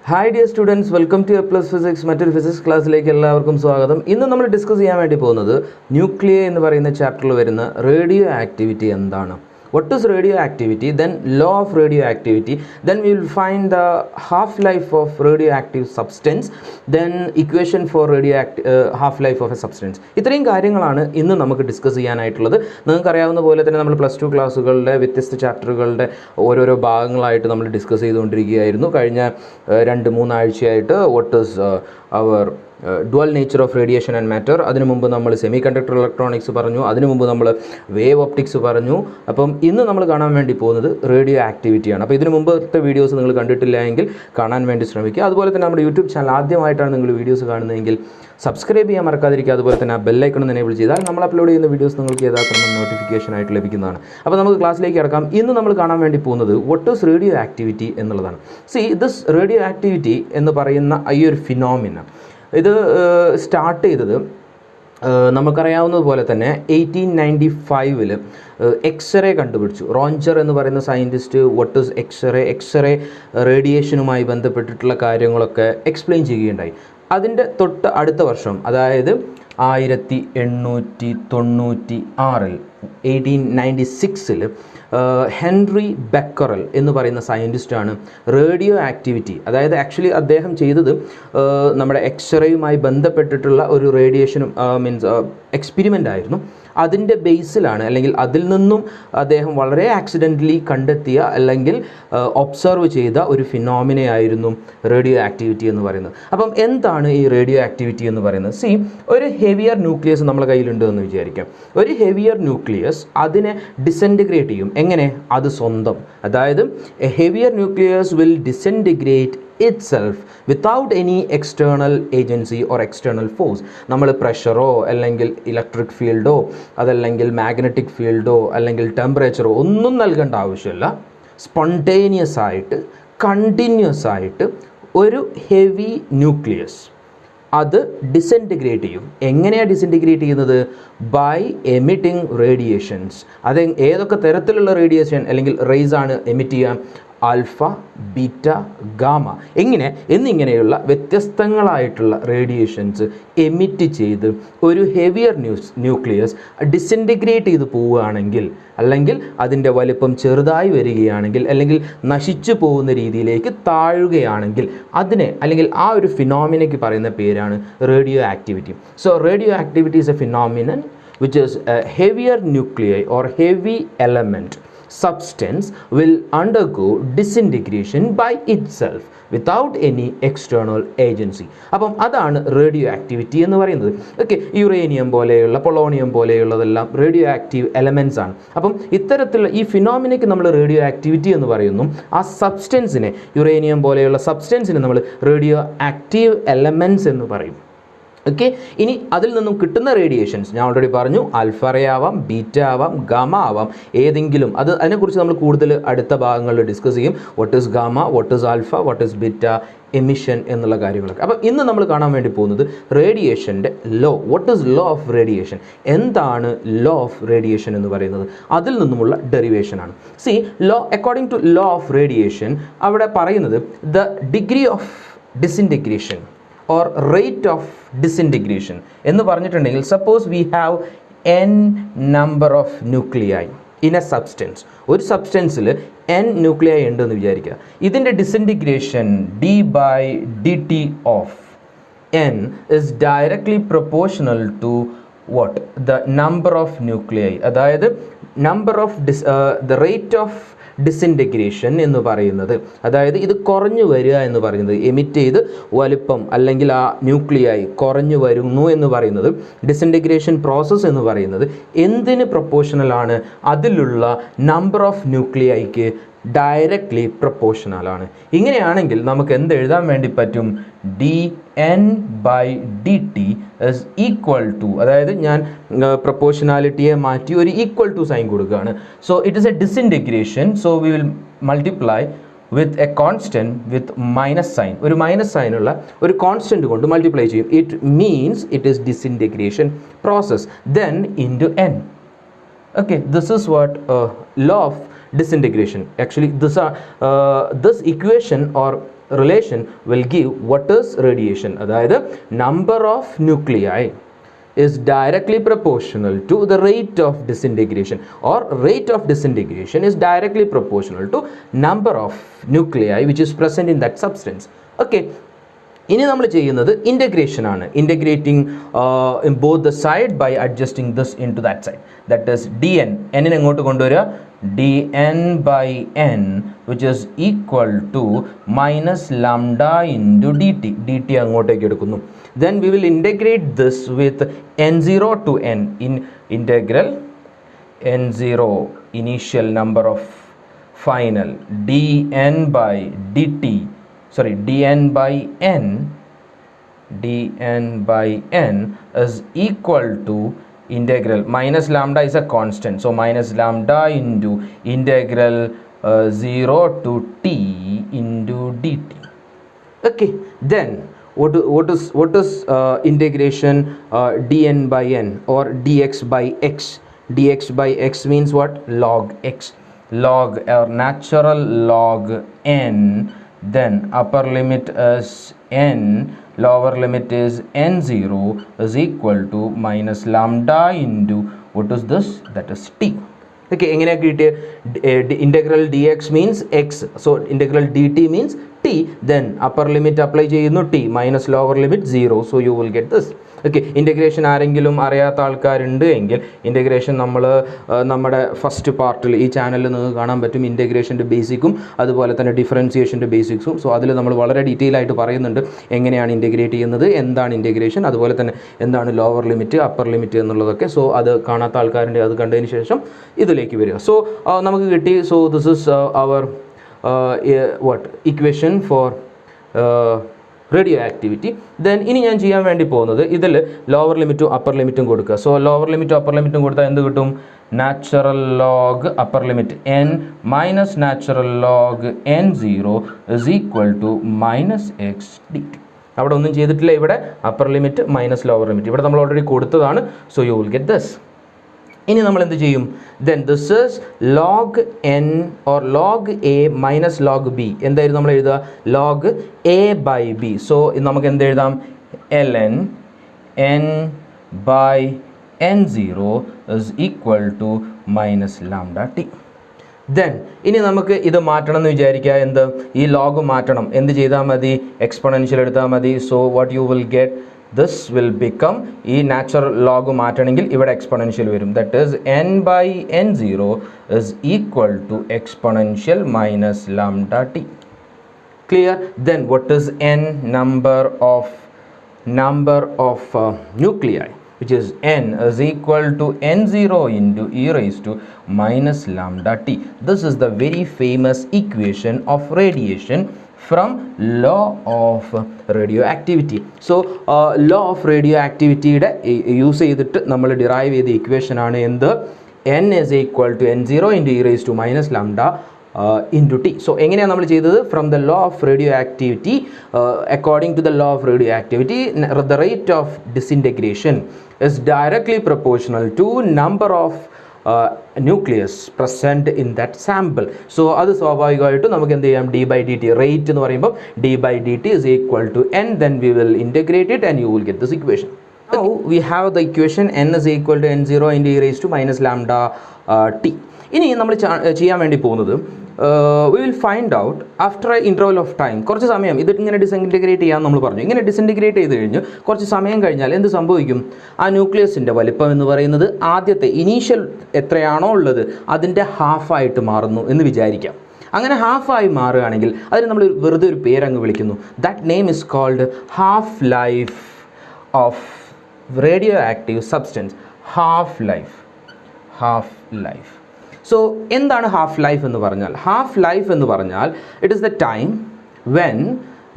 Hi dear students, welcome to എ+ physics. മറ്റൊരു physics ക്ലാസ്സിലേക്ക് എല്ലാവർക്കും സ്വാഗതം. ഇന്ന് നമ്മൾ ഡിസ്കസ് ചെയ്യാൻ വേണ്ടി പോകുന്നത് ന്യൂക്ലിയ എന്ന് പറയുന്ന ചാപ്റ്ററിൽ വരുന്ന റേഡിയോ ആക്ടിവിറ്റി എന്താണ്. What is radioactivity? Then law of radioactivity. Then we will find the half-life of radioactive substance. Then equation for half-life of a substance. ഇത്രയും കാര്യങ്ങളാണ് ഇന്ന് നമുക്ക് ഡിസ്കസ് ചെയ്യാനായിട്ടുള്ളത്. നിങ്ങൾക്കറിയാവുന്ന പോലെ തന്നെ നമ്മൾ +2 ക്ലാസ്സുകളുടെ വ്യത്യസ്ത ചാപ്റ്ററുകളുടെ ഓരോരോ ഭാഗങ്ങളായിട്ട് നമ്മൾ ഡിസ്കസ് ചെയ്തുകൊണ്ടിരിക്കുകയായിരുന്നു. കഴിഞ്ഞ 2-3 ആഴ്ചയായിട്ട് വാട്ട് ഈസ് അവർ dual nature of radiation and matter, അതിനു മുമ്പ് നമ്മൾ സെമി കണ്ടക്ടർ ഇലക്ട്രോണിക്സ് പറഞ്ഞു, അതിനു മുമ്പ് നമ്മൾ വേവ് ഒപ്റ്റിക്സ് പറഞ്ഞു. അപ്പം ഇന്ന് നമ്മൾ കാണാൻ വേണ്ടി പോകുന്നത് റേഡിയോ ആക്ടിവിറ്റിയാണ്. അപ്പോൾ ഇതിനു മുമ്പത്തെ വീഡിയോസ് നിങ്ങൾ കണ്ടിട്ടില്ല എങ്കിൽ കാണാൻ വേണ്ടി ശ്രമിക്കുക. അതുപോലെ തന്നെ നമ്മുടെ യൂട്യൂബ് ചാനൽ ആദ്യമായിട്ടാണ് നിങ്ങൾ വീഡിയോസ് കാണുന്നതെങ്കിൽ സബ്സ്ക്രൈബ് ചെയ്യാൻ മറക്കാതിരിക്കുക. അതുപോലെ തന്നെ ആ ബെല്ലൈക്കൺ എനേബിൾ ചെയ്താൽ നമ്മൾ അപ്ലോഡ് ചെയ്യുന്ന വീഡിയോസ് നിങ്ങൾക്ക് യഥാക്രമം നോട്ടിഫിക്കേഷൻ ആയിട്ട് ലഭിക്കുന്നതാണ്. അപ്പോൾ നമുക്ക് ക്ലാസ്സിലേക്ക് കിടക്കാം. ഇന്ന് നമ്മൾ കാണാൻ വേണ്ടി പോകുന്നത് വാട്ട് ഈസ് റേഡിയോ ആക്ടിവിറ്റി എന്നുള്ളതാണ്. ദിസ് റേഡിയോ ആക്ടിവിറ്റി എന്ന് പറയുന്ന ഈ ഒരു ഫിനോമിന ഇത് സ്റ്റാർട്ട് ചെയ്തത് നമുക്കറിയാവുന്നതുപോലെ തന്നെ 1895 എക്സ്റേ കണ്ടുപിടിച്ചു. റോഞ്ചർ എന്ന് പറയുന്ന സയൻറ്റിസ്റ്റ് വാട്ട് ഈസ് എക്സ്റേ റേഡിയേഷനുമായി ബന്ധപ്പെട്ടിട്ടുള്ള കാര്യങ്ങളൊക്കെ എക്സ്പ്ലെയിൻ ചെയ്യുകയുണ്ടായി. അതിൻ്റെ തൊട്ട് അടുത്ത വർഷം, അതായത് 1896 1896 ഹെൻറി ബെക്കറൽ എന്ന് പറയുന്ന സയൻറ്റിസ്റ്റാണ് റേഡിയോ ആക്ടിവിറ്റി, അതായത് ആക്ച്വലി അദ്ദേഹം ചെയ്തത് നമ്മുടെ എക്സ്റേയുമായി ബന്ധപ്പെട്ടിട്ടുള്ള ഒരു റേഡിയേഷനും എക്സ്പെരിമെൻ്റ് ആയിരുന്നു. അതിൻ്റെ ബേസിലാണ്, അല്ലെങ്കിൽ അതിൽ നിന്നും അദ്ദേഹം വളരെ ആക്സിഡൻ്റലി കണ്ടെത്തിയ അല്ലെങ്കിൽ ഒബ്സർവ് ചെയ്ത ഒരു ഫിനോമിനയായിരുന്നു റേഡിയോ ആക്ടിവിറ്റി എന്ന് പറയുന്നത്. അപ്പം എന്താണ് ഈ റേഡിയോ ആക്ടിവിറ്റി എന്ന് പറയുന്നത്? ഒരു ഹെവിയർ ന്യൂക്ലിയസ് നമ്മുടെ കയ്യിലുണ്ട് എന്ന് വിചാരിക്കാം. ഒരു ഹെവിയർ ന്യൂക്ലിയസ് അതിനെ ഡിസെൻറ്റിഗ്രേറ്റ് ചെയ്യും. എങ്ങനെ? അത് സ്വന്തം, അതായത് a heavier nucleus will disintegrate itself without any external agency or external force. നമ്മൾ പ്രഷറോ അല്ലെങ്കിൽ ഇലക്ട്രിക് ഫീൽഡോ അതല്ലെങ്കിൽ മാഗ്നറ്റിക് ഫീൽഡോ അല്ലെങ്കിൽ ടെമ്പറേച്ചറോ ഒന്നും നൽകേണ്ട ആവശ്യമില്ല. സ്പോണ്ടേനിയസ് ആയിട്ട് കണ്ടിന്യൂസ് ആയിട്ട് ഒരു ഹെവി ന്യൂക്ലിയസ് അത് ഡിസെൻറ്റിഗ്രേറ്റ് ചെയ്യും. എങ്ങനെയാണ് ഡിസെൻറ്റിഗ്രേറ്റ് ചെയ്യുന്നത്? By emitting radiations. അത് ഏതൊക്കെ തരത്തിലുള്ള റേഡിയേഷൻ അല്ലെങ്കിൽ റേസ് ആണ് എമിറ്റ് ചെയ്യാൻ? ആൽഫ, ബീറ്റ, ഗാമ എന്നിങ്ങനെയുള്ള വ്യത്യസ്തങ്ങളായിട്ടുള്ള റേഡിയേഷൻസ് എമിറ്റ് ചെയ്ത് ഒരു ഹെവിയർ ന്യൂക്ലിയസ് ഡിസെൻറ്റിഗ്രേറ്റ് ചെയ്ത് പോവുകയാണെങ്കിൽ, അല്ലെങ്കിൽ അതിൻ്റെ വലിപ്പം ചെറുതായി വരികയാണെങ്കിൽ, അല്ലെങ്കിൽ നശിച്ചു പോകുന്ന രീതിയിലേക്ക് താഴുകയാണെങ്കിൽ അതിനെ, അല്ലെങ്കിൽ ആ ഒരു ഫിനോമിനയ്ക്ക് പറയുന്ന പേരാണ് radio activity. Radio activity is a phenomenon which is a heavier nuclei or heavy element substance will undergo disintegration by itself without any external agency. അപ്പം അതാണ് റേഡിയോ ആക്ടിവിറ്റി എന്ന് പറയുന്നത്. യുറേനിയം പോലെയുള്ള, പൊളോണിയം പോലെയുള്ളതെല്ലാം റേഡിയോ ആക്റ്റീവ് എലമെൻറ്റ്സ് ആണ്. അപ്പം ഇത്തരത്തിലുള്ള ഈ ഫിനോമിനയ്ക്ക് നമ്മൾ റേഡിയോ ആക്ടിവിറ്റി എന്ന് പറയുന്നു. ആ സബ്സ്റ്റൻസിനെ, യുറേനിയം പോലെയുള്ള സബ്സ്റ്റൻസിനെ നമ്മൾ റേഡിയോ ആക്റ്റീവ് എലമെൻറ്റ്സ് എന്ന് പറയും. ഇനി അതിൽ നിന്നും കിട്ടുന്ന റേഡിയേഷൻസ് ഞാൻ ഓൾറെഡി പറഞ്ഞു, ആൽഫ റേ ആവാം, ബീറ്റ ആവാം, ഗാമ ആവാം, ഏതെങ്കിലും. അതിനെക്കുറിച്ച് നമ്മൾ കൂടുതൽ അടുത്ത ഭാഗങ്ങളിൽ ഡിസ്കസ് ചെയ്യും. What is gamma, what is alpha, what is beta emission എന്നുള്ള കാര്യങ്ങളൊക്കെ. അപ്പോൾ ഇന്ന് നമ്മൾ കാണാൻ വേണ്ടി പോകുന്നത് റേഡിയേഷൻ്റെ law. What is law of radiation? എന്താണ് ലോ ഓഫ് റേഡിയേഷൻ എന്ന് പറയുന്നത്? അതിൽ നിന്നുമുള്ള ഡെറിവേഷനാണ്. Law, according to law of radiation അവിടെ പറയുന്നത് the degree of disintegration or rate of disintegration എന്ന് പറഞ്ഞിട്ടുണ്ടെങ്കിൽ, suppose we have n number of nuclei in a substance. ഒരു സബ്സ്റ്റൻസിൽ n ന്യൂക്ലിയൈ ഉണ്ടെന്ന് വിചാരിക്കുക. ഇതിൻ്റെ disintegration d/dt of n is directly proportional to what? The number of nuclei. അതായത് number of the rate of disintegration എന്ന് പറയുന്നത്, അതായത് ഇത് കുറഞ്ഞു വരിക എന്ന് പറയുന്നത്, എമിറ്റ് ചെയ്ത് വലിപ്പം അല്ലെങ്കിൽ ആ ന്യൂക്ലിയായി കുറഞ്ഞു വരുന്നു എന്ന് പറയുന്നത്, ഡിസിൻറ്റിഗ്രേഷൻ പ്രോസസ്സ് എന്ന് പറയുന്നത് എന്തിന് പ്രൊപ്പോർഷണലാണ്? അതിലുള്ള നമ്പർ ഓഫ് ന്യൂക്ലിയൈക്ക് ഡയറക്റ്റ്ലി പ്രൊപ്പോർഷണലാണ്. ഇങ്ങനെയാണെങ്കിൽ നമുക്ക് എന്ത് എഴുതാൻ വേണ്ടി പറ്റും? dN/dt is equal to, അതായത് ഞാൻ പ്രൊപ്പോർഷണാലിറ്റിയെ മാറ്റി ഒരു ഈക്വൽ ടു സൈൻ കൊടുക്കുകയാണ്. It is A disintegration. We will multiply with a constant with minus sign. ഒരു മൈനസ് സൈനുള്ള ഒരു കോൺസ്റ്റൻറ്റ് കൊണ്ട് മൾട്ടിപ്ലൈ ചെയ്യും. It means it is disintegration process. Then into n. This is what law of disintegration. Actually this equation or relation will give what is radiation. അതായത് number of nuclei is directly proportional to the rate of disintegration, or rate of disintegration is directly proportional to number of nuclei which is present in that substance. Okay, ഇനി നമ്മൾ ചെയ്യുന്നത് integration ആണ്. Integrating in both the side by adjusting this into that side. That is D N, എന്നിനെ എങ്ങോട്ട് കൊണ്ടുവരിക, D N by N which is equal to minus lambda into D T. D T അങ്ങോട്ടേക്ക് എടുക്കുന്നു. Then we will integrate this with N zero to N in integral N zero initial number of final D N by D T, sorry, dn by n is equal to integral minus lambda is a constant, so minus lambda into integral 0 to t into dt. Okay, then what is integration dn by n or dx by x? Dx by x means what? Log x, log or natural log n. Then upper limit is n, lower limit is n0 is equal to minus lambda into what is this? That is t. Okay, എങ്ങനെയാണ് കിട്ടിയത്? integral dx means x, so integral dt means t, then upper limit apply ചെയ്യുന്നു t, minus lower limit 0, so you will get this. Okay, integration ആരെങ്കിലും അറിയാത്ത ആൾക്കാരുണ്ട് എങ്കിൽ integration നമ്മൾ നമ്മുടെ first പാർട്ടിൽ ഈ ചാനലിൽ നിങ്ങൾക്ക് കാണാൻ പറ്റും. ഇൻ്റഗ്രേഷൻ്റെ ബേസിക്കും അതുപോലെ തന്നെ ഡിഫറൻസിയേഷൻ്റെ ബേസിക്സും. സോ അതിൽ നമ്മൾ വളരെ ഡീറ്റെയിൽ ആയിട്ട് പറയുന്നുണ്ട് എങ്ങനെയാണ് ഇൻ്റഗ്രേറ്റ് ചെയ്യുന്നത്, എന്താണ് ഇൻ്റഗ്രേഷൻ, അതുപോലെ തന്നെ എന്താണ് ലോവർ ലിമിറ്റ് അപ്പർ ലിമിറ്റ് എന്നുള്ളതൊക്കെ. സോ അത് കാണാത്ത ആൾക്കാരുടെ അത് കണ്ടതിന് ശേഷം ഇതിലേക്ക് വരിക. സോ നമുക്ക് കിട്ടി. So this is our equation for radioactivity. Then ഇനി ഞാൻ ചെയ്യാൻ വേണ്ടി പോകുന്നത് ഇതിൽ ലോവർ ലിമിറ്റും അപ്പർ ലിമിറ്റും കൊടുക്കുക. സോ ലോവർ ലിമിറ്റും അപ്പർ ലിമിറ്റും കൊടുത്താൽ എന്ത് കിട്ടും? Natural log upper limit n minus natural log n zero is equal to minus x d. അവിടെ ഒന്നും ചെയ്തിട്ടില്ല. ഇവിടെ upper limit minus lower limit ഇവിടെ നമ്മൾ ഓൾറെഡി കൊടുത്തതാണ്. So you will get this. ഇനി നമ്മൾ എന്ത് ചെയ്യും? Then this is log n or log a minus log b. എന്തായിരുന്നു നമ്മൾ എഴുതുക? Log a by b. So നമുക്ക് എന്ത് എഴുതാം? L n n by n zero is equal to minus lambda t. Then ഇനി നമുക്ക് ഇത് മാറ്റണം എന്ന് വിചാരിക്കുക. എന്ത്? ഈ ലോഗ് മാറ്റണം. എന്ത് ചെയ്താൽ മതി? എക്സ്പോണൻഷ്യൽ എടുത്താൽ മതി. So what you will get? this will become ഈ natural log മാറ്റണമെങ്കിൽ ഇവിടെ exponential വരും. that is n by n0 is equal to exponential minus lambda t. Clear? Then what is n? Number of nuclei, which is n is equal to n0 into e raised to minus lambda t. This is the very famous equation of radiation from law of radioactivity. So law of radioactivity യുടെ use ചെയ്തിട്ട് നമ്മൾ derive ചെയ്ത equation ആണ് എന്ത്? n is equal to n0 into e raised to minus lambda into t. So എങ്ങനെയാണ് നമ്മൾ ചെയ്തത്? From the law of radioactivity, according to the law of radioactivity, the rate of disintegration is directly proportional to number of nucleus present in that sample. So അത് സ്വാഭാവികമായിട്ടും നമുക്ക് എന്ത് ചെയ്യാം? d by dt, rate എന്ന് പറയുമ്പോൾ d by dt is equal to n, then we will integrate it and you will get this equation. Now we have the equation n is equal to n0 into e raised to minus lambda t. ഇനി നമ്മൾ ചെയ്യാൻ വേണ്ടി പോകുന്നത് we will find out after an interval of time. കുറച്ച് സമയം ഇത് ഇങ്ങനെ disintegrate ചെയ്യാമെന്ന് നമ്മൾ പറഞ്ഞു. ഇങ്ങനെ ഡിസിൻറ്റഗ്രേറ്റ് ചെയ്ത് കഴിഞ്ഞ് കുറച്ച് സമയം കഴിഞ്ഞാൽ എന്ത് സംഭവിക്കും? ആ ന്യൂക്ലിയസിൻ്റെ വലിപ്പം എന്ന് പറയുന്നത് ആദ്യത്തെ ഇനീഷ്യൽ എത്രയാണോ ഉള്ളത് അതിൻ്റെ ഹാഫായിട്ട് മാറുന്നു എന്ന് വിചാരിക്കാം. അങ്ങനെ ഹാഫായി മാറുകയാണെങ്കിൽ അതിന് നമ്മൾ വെറുതെ ഒരു പേരങ്ങ് വിളിക്കുന്നു. That name is called half life of radioactive substance. Half life. So എന്താണ് ഹാഫ് ലൈഫ് എന്ന് പറഞ്ഞാൽ? ഹാഫ് ലൈഫ് എന്ന് പറഞ്ഞാൽ it is the time when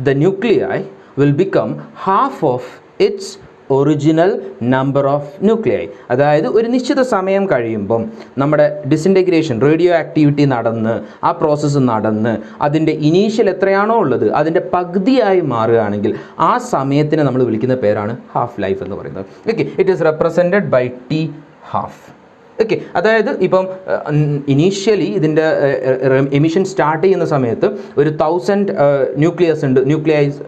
the nuclei will become half of its original number of nuclei. അതായത് ഒരു നിശ്ചിത സമയം കഴിയുമ്പം നമ്മുടെ ഡിസിൻറ്റഗ്രേഷൻ റേഡിയോ ആക്ടിവിറ്റി നടന്ന് ആ പ്രോസസ്സ് നടന്ന് അതിൻ്റെ ഇനീഷ്യൽ എത്രയാണോ ഉള്ളത് അതിൻ്റെ പകുതിയായി മാറുകയാണെങ്കിൽ ആ സമയത്തിനെ നമ്മൾ വിളിക്കുന്ന പേരാണ് ഹാഫ് ലൈഫ് എന്ന് പറയുന്നത്. Okay, it is represented by t half. Okay, അതായത് ഇപ്പം ഇനീഷ്യലി ഇതിൻ്റെ എമിഷൻ സ്റ്റാർട്ട് ചെയ്യുന്ന സമയത്ത് ഒരു 1000 ന്യൂക്ലിയൈ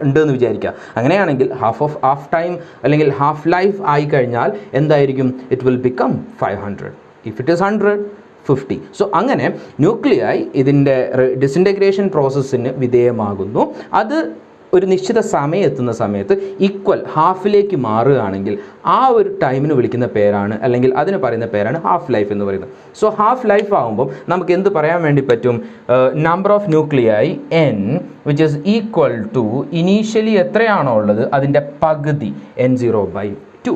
ഉണ്ട് എന്ന് വിചാരിക്കുക. അങ്ങനെയാണെങ്കിൽ ഹാഫ് ടൈം അല്ലെങ്കിൽ ഹാഫ് ലൈഫ് ആയി കഴിഞ്ഞാൽ എന്തായിരിക്കും? It will become 500. If it is 100, 50. So അങ്ങനെ ന്യൂക്ലിയൈ ഇതിൻ്റെ ഡിസിൻറ്റഗ്രേഷൻ പ്രോസസ്സിന് വിധേയമാകുന്നു. അത് ഒരു നിശ്ചിത സമയം എത്തുന്ന സമയത്ത് ഈക്വൽ ഹാഫിലേക്ക് മാറുകയാണെങ്കിൽ ആ ഒരു ടൈമിന് വിളിക്കുന്ന പേരാണ്, അല്ലെങ്കിൽ അതിന് പറയുന്ന പേരാണ് ഹാഫ് ലൈഫ് എന്ന് പറയുന്നത്. സോ ഹാഫ് ലൈഫ് ആകുമ്പോൾ നമുക്ക് എന്ത് പറയാൻ വേണ്ടി പറ്റും? Number of nuclei n which is equal to initially എത്രയാണോ ഉള്ളത് അതിൻ്റെ പകുതി n0/2.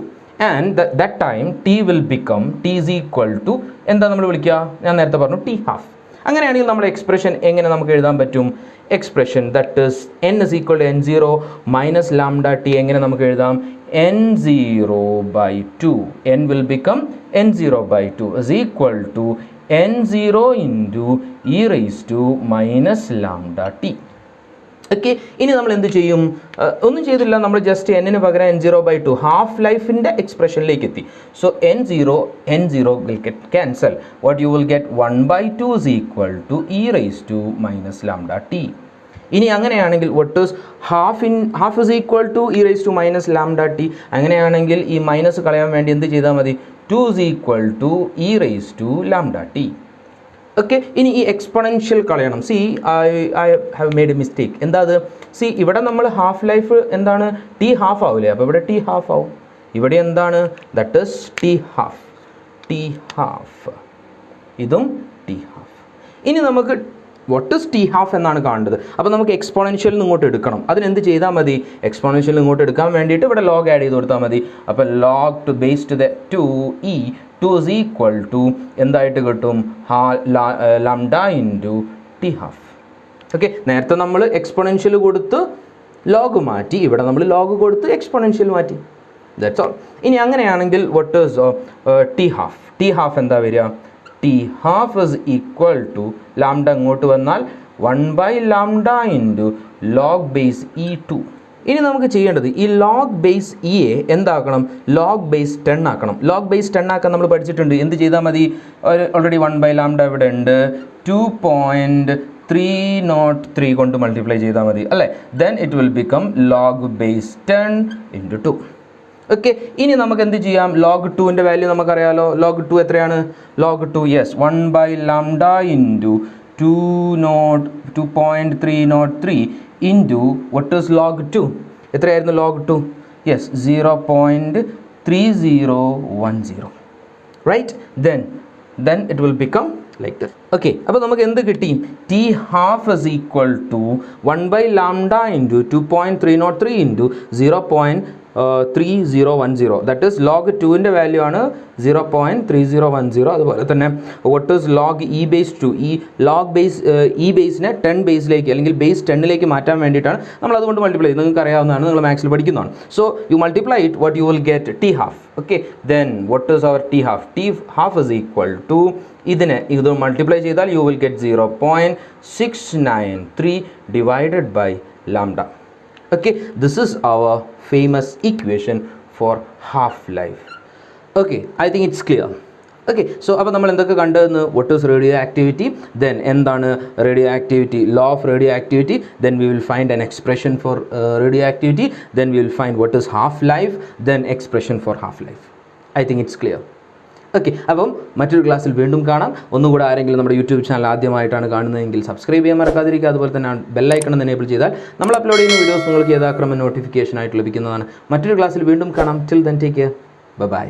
And that time t will become t is equal to എന്താ നമ്മൾ വിളിക്കുക? ഞാൻ നേരത്തെ പറഞ്ഞു t half. അങ്ങനെയാണെങ്കിൽ നമ്മുടെ എക്സ്പ്രഷൻ എങ്ങനെ നമുക്ക് എഴുതാൻ പറ്റും? Expression that is n is equal to n0 minus lambda t എങ്ങനെ നമുക്ക് എഴുതാം? n0/2. n will become n0/2 is equal to n0 into e raised to minus lambda t. Okay, ഇനി നമ്മൾ എന്ത് ചെയ്യും? ഒന്നും ചെയ്തില്ല, നമ്മൾ ജസ്റ്റ് n-ന് പകരം n0/2 ഹാഫ് ലൈഫിൻ്റെ എക്സ്പ്രഷനിലേക്ക് എത്തി. So n0 will get cancel. What you will get 1/2 is equal to e raised to minus lambda t. ഇനി അങ്ങനെയാണെങ്കിൽ what is half is equal to e raised to minus lambda t. അങ്ങനെയാണെങ്കിൽ ഈ minus കളയാൻ വേണ്ടി എന്ത് ചെയ്താൽ മതി? 2 is equal to e raised to lambda t. Okay, ഇനി ഈ എക്സ്പൊണൻഷ്യൽ കളയണം. See I have made a mistake. എന്താ അത്? സി ഇവിടെ നമ്മൾ ഹാഫ് ലൈഫ് എന്താണ്? ടി ഹാഫ് ആവില്ലേ? അപ്പോൾ ഇവിടെ ടി ഹാഫ് ആവും. ഇവിടെ എന്താണ്? That is T half. ഇതും ടി ഹാഫ്. ഇനി നമുക്ക് വാട്ട് ഈസ് ടി ഹാഫ് എന്നാണ് കാണേണ്ടത്. അപ്പോൾ നമുക്ക് എക്സ്പോണൻഷ്യലിൽ നിന്ന് ഇങ്ങോട്ട് എടുക്കണം. അതിനെന്ത് ചെയ്താൽ മതി? എക്സ്പോണൻഷ്യലിൽ ഇങ്ങോട്ട് എടുക്കാൻ വേണ്ടിയിട്ട് ഇവിടെ ലോഗ് ആഡ് ചെയ്ത് കൊടുത്താൽ മതി. അപ്പോൾ log two base to the 2e 2 is equal to എന്തായിട്ട് കിട്ടും? Lambda into t half. Okay, നേരത്തെ നമ്മൾ എക്സ്പോണൻഷ്യൽ കൊടുത്ത് ലോഗ് മാറ്റി, ഇവിടെ നമ്മൾ ലോഗ് കൊടുത്ത് എക്സ്പോണൻഷ്യൽ മാറ്റി. That's all. ഇനി അങ്ങനെയാണെങ്കിൽ what is T half? T half എന്താ വരിക? T half is equal to lambda ഇങ്ങോട്ട് വന്നാൽ 1/λ ഇൻറ്റു ലോഗ് ബേസ് e2. ഇനി നമുക്ക് ചെയ്യേണ്ടത് ഈ ലോഗ് ബേസ് ഇയെ എന്താക്കണം? ലോഗ് ബേസ് 10 ആക്കണം. ലോഗ് ബേസ് 10 ആക്കാൻ നമ്മൾ പഠിച്ചിട്ടുണ്ട്. എന്ത് ചെയ്താൽ മതി? ഓൾറെഡി 1/λ ഇവിടെ ഉണ്ട്. 2.303 കൊണ്ട് മൾട്ടിപ്ലൈ ചെയ്താൽ മതി അല്ലേ? Then it will become log base 10 into 2. Okay, ഇനി നമുക്ക് എന്ത് ചെയ്യാം? ലോഗ് 2ൻ്റെ വാല്യൂ നമുക്കറിയാലോ. ലോഗ് 2 എത്രയാണ്? Log 2 yes 1/λ into 2.303 into what is log 2? എത്രയായിരുന്നു log 2? Yes 0.3010. Right? then it will become like this. Okay, അപ്പോൾ നമുക്ക് എന്ത് കിട്ടി? T half is equal to 1/λ into 2.303 into 0.3010. That is log 2ൻ്റെ വാല്യൂ ആണ് 0.3010. അതുപോലെ തന്നെ what is log e base 2? ഈ ലോഗ് ബേസ് ഇ ബേസിനെ 10 ബേസിലേക്ക് അല്ലെങ്കിൽ ബേസ് 10ലേക്ക് മാറ്റാൻ വേണ്ടിയിട്ടാണ് നമ്മൾ അതുകൊണ്ട് മൾട്ടിപ്ലൈ ചെയ്ത്. നിങ്ങൾക്ക് അറിയാവുന്നതാണ്, നിങ്ങൾ മാത്സിൽ പഠിക്കുന്നതാണ്. So you multiply it, what you will get? T half. Okay, then what is our t half? T half is equal to ഇത് മൾട്ടിപ്ലൈ ചെയ്താൽ you will get 0.693 divided by lambda. Okay, this is our famous equation for half life. Okay, I think it's clear. Okay, so അപ്പോൾ നമ്മൾ എന്തൊക്കെ കണ്ടതെന്ന്? what is radioactivity, then എന്താണ് radioactivity, law of radioactivity, then we will find an expression for radioactivity, then we will find what is half life, then expression for half life. I think it's clear. Okay, അപ്പം മറ്റൊരു ക്ലാസ്സിൽ വീണ്ടും കാണാം. ഒന്നുകൂടെ ആരെങ്കിലും നമ്മുടെ YouTube channel ആദ്യമായിട്ടാണ് കാണുന്നതെങ്കിൽ സബ്സ്ക്രൈബ് ചെയ്യാൻ മറക്കാതിരിക്കുക. അതുപോലെ തന്നെ ബെല്ലൈക്കൺ എനേബിൾ ചെയ്താൽ നമ്മൾ അപ്ലോഡ് ചെയ്യുന്ന വീഡിയോസ് നിങ്ങൾക്ക് യഥാക്രമം നോട്ടിഫിക്കേഷൻ ആയിട്ട് ലഭിക്കുന്നതാണ്. മറ്റൊരു ക്ലാസ്സിൽ വീണ്ടും കാണാം. Till then take care. By.